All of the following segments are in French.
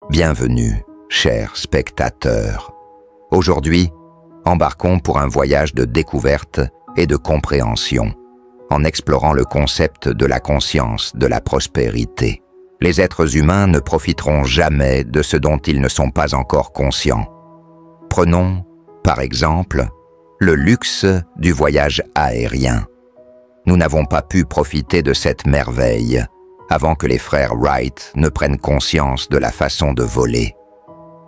Bienvenue, chers spectateurs. Aujourd'hui, embarquons pour un voyage de découverte et de compréhension, en explorant le concept de la conscience de la prospérité. Les êtres humains ne profiteront jamais de ce dont ils ne sont pas encore conscients. Prenons, par exemple, le luxe du voyage aérien. Nous n'avons pas pu profiter de cette merveille avant que les frères Wright ne prennent conscience de la façon de voler.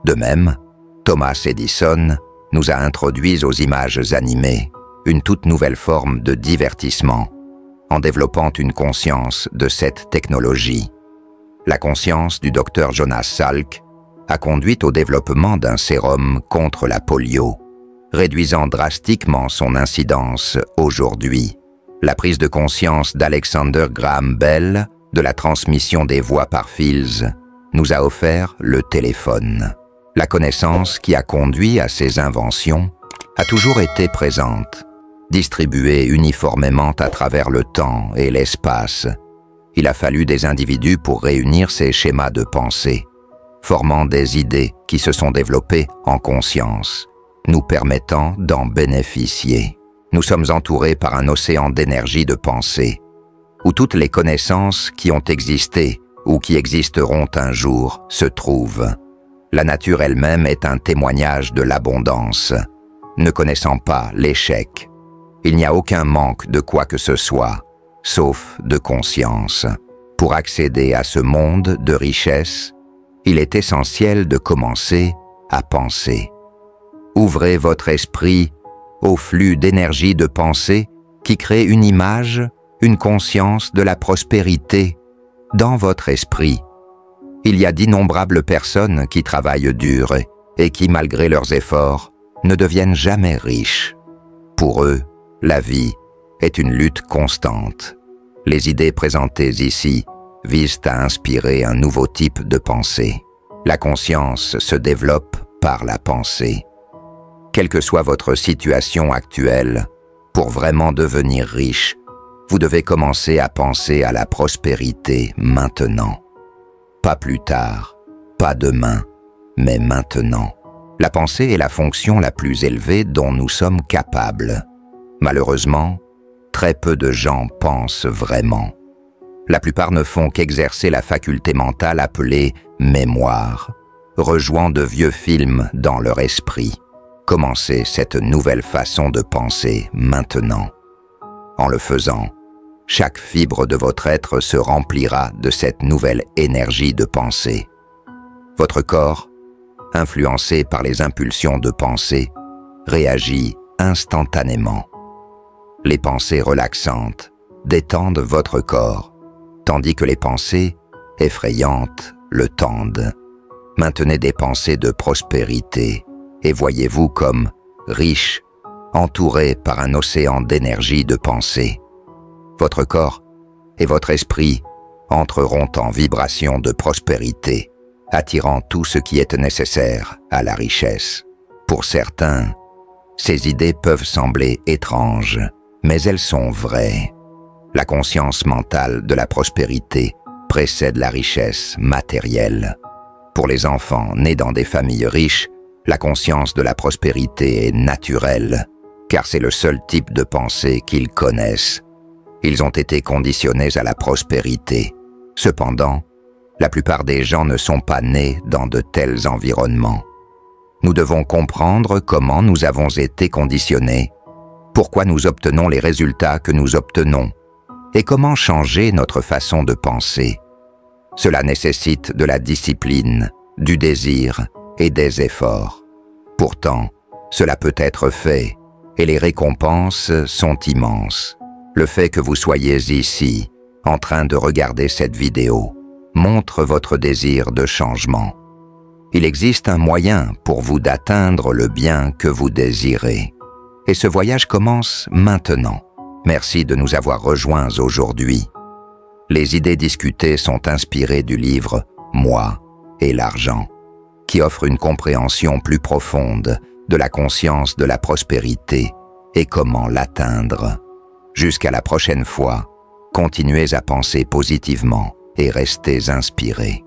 De même, Thomas Edison nous a introduits aux images animées, une toute nouvelle forme de divertissement, en développant une conscience de cette technologie. La conscience du docteur Jonas Salk a conduit au développement d'un sérum contre la polio, réduisant drastiquement son incidence aujourd'hui. La prise de conscience d'Alexander Graham Bell de la transmission des voix par fils nous a offert le téléphone. La connaissance qui a conduit à ces inventions a toujours été présente, distribuée uniformément à travers le temps et l'espace. Il a fallu des individus pour réunir ces schémas de pensée, formant des idées qui se sont développées en conscience, nous permettant d'en bénéficier. Nous sommes entourés par un océan d'énergie de pensée, où toutes les connaissances qui ont existé ou qui existeront un jour se trouvent. La nature elle-même est un témoignage de l'abondance, ne connaissant pas l'échec. Il n'y a aucun manque de quoi que ce soit, sauf de conscience. Pour accéder à ce monde de richesse, il est essentiel de commencer à penser. Ouvrez votre esprit au flux d'énergie de pensée qui crée une image, une conscience de la prospérité dans votre esprit. Il y a d'innombrables personnes qui travaillent dur et qui, malgré leurs efforts, ne deviennent jamais riches. Pour eux, la vie est une lutte constante. Les idées présentées ici visent à inspirer un nouveau type de pensée. La conscience se développe par la pensée. Quelle que soit votre situation actuelle, pour vraiment devenir riche, vous devez commencer à penser à la prospérité maintenant. Pas plus tard, pas demain, mais maintenant. La pensée est la fonction la plus élevée dont nous sommes capables. Malheureusement, très peu de gens pensent vraiment. La plupart ne font qu'exercer la faculté mentale appelée mémoire, rejouant de vieux films dans leur esprit. Commencez cette nouvelle façon de penser maintenant. En le faisant, chaque fibre de votre être se remplira de cette nouvelle énergie de pensée. Votre corps, influencé par les impulsions de pensée, réagit instantanément. Les pensées relaxantes détendent votre corps, tandis que les pensées effrayantes le tendent. Maintenez des pensées de prospérité et voyez-vous comme riche, entouré par un océan d'énergie de pensée. Votre corps et votre esprit entreront en vibration de prospérité, attirant tout ce qui est nécessaire à la richesse. Pour certains, ces idées peuvent sembler étranges, mais elles sont vraies. La conscience mentale de la prospérité précède la richesse matérielle. Pour les enfants nés dans des familles riches, la conscience de la prospérité est naturelle, car c'est le seul type de pensée qu'ils connaissent. Ils ont été conditionnés à la prospérité. Cependant, la plupart des gens ne sont pas nés dans de tels environnements. Nous devons comprendre comment nous avons été conditionnés, pourquoi nous obtenons les résultats que nous obtenons, et comment changer notre façon de penser. Cela nécessite de la discipline, du désir et des efforts. Pourtant, cela peut être fait, et les récompenses sont immenses. Le fait que vous soyez ici, en train de regarder cette vidéo, montre votre désir de changement. Il existe un moyen pour vous d'atteindre le bien que vous désirez. Et ce voyage commence maintenant. Merci de nous avoir rejoints aujourd'hui. Les idées discutées sont inspirées du livre « Moi et l'argent », qui offre une compréhension plus profonde de la conscience de la prospérité et comment l'atteindre. Jusqu'à la prochaine fois, continuez à penser positivement et restez inspirés.